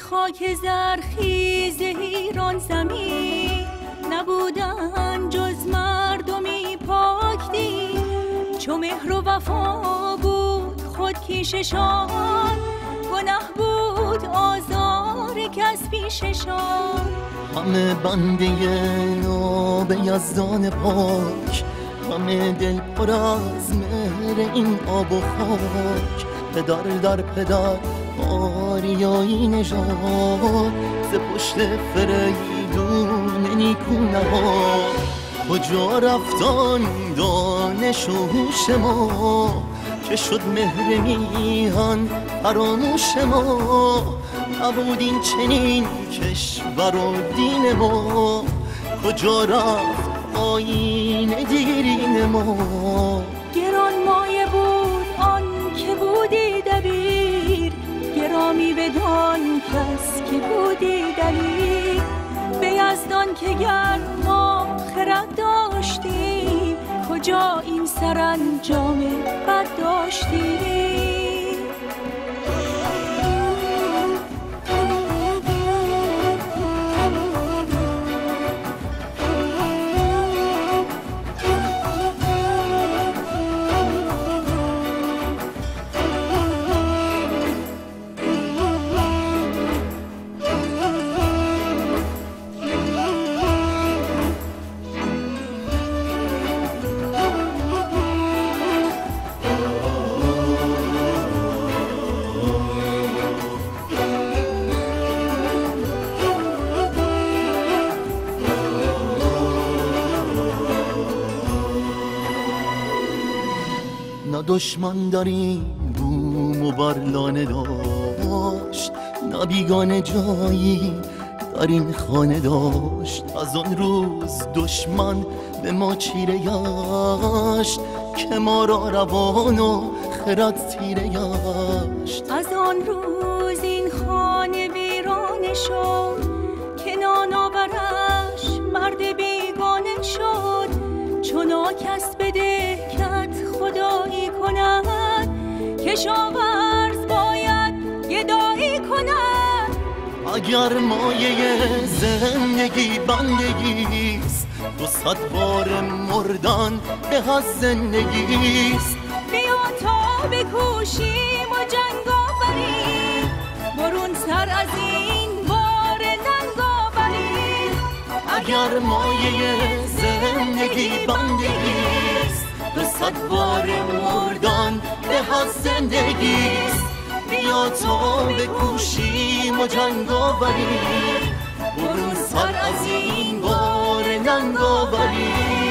خاک زرخیز ایران زمین نبودن جز مردمی پاک دین، چو مهر و وفا بود خود کیششان، گناه بود آزار کس پیششان. همه بنده ناب یزدان پاک، همه دل پر از مهر این آب و خاک. پدر در پدر آریایی نژاد، ز پشت فریدون نیکونه ها. کجا رفتان دانش و هوش ما، که شد مهر میهن فراموش ما. نبود این چنین کشور و دین ما، کجا رفت آیین دیرین ما. گران مایه بود آن که بودی دبیر، گرامی بدان کس که بودی دلیر. به یزدان که گر ما خرد داشتیم، کجا این سرانجام بد داشتیم. نه دشمن در این بوم و برلانه داشت، نه بیگانه جایی در این خانه داشت. از آن روز دشمن به ما چیره گشت، که ما را روان و خرد تیره گشت. از آن روز این خانه ویرانه شد، که نان آورش مرد بیگانه شد. چون کس بده کت خدایی کند، کشاورز باید گدایی کند. اگر مایه زندگی بندگیست، 200 بار مردن به از زندگیست. بیا تا بکوشیم و جنگ آوریم، برون سر از این بار ننگ آوریم. اگر مایه زندگی بندگیست، 200 بار مردن به از زندگیست. بیا تا بکوشیم و جنگ آوریم، برون سر از این بار ننگ آوریم.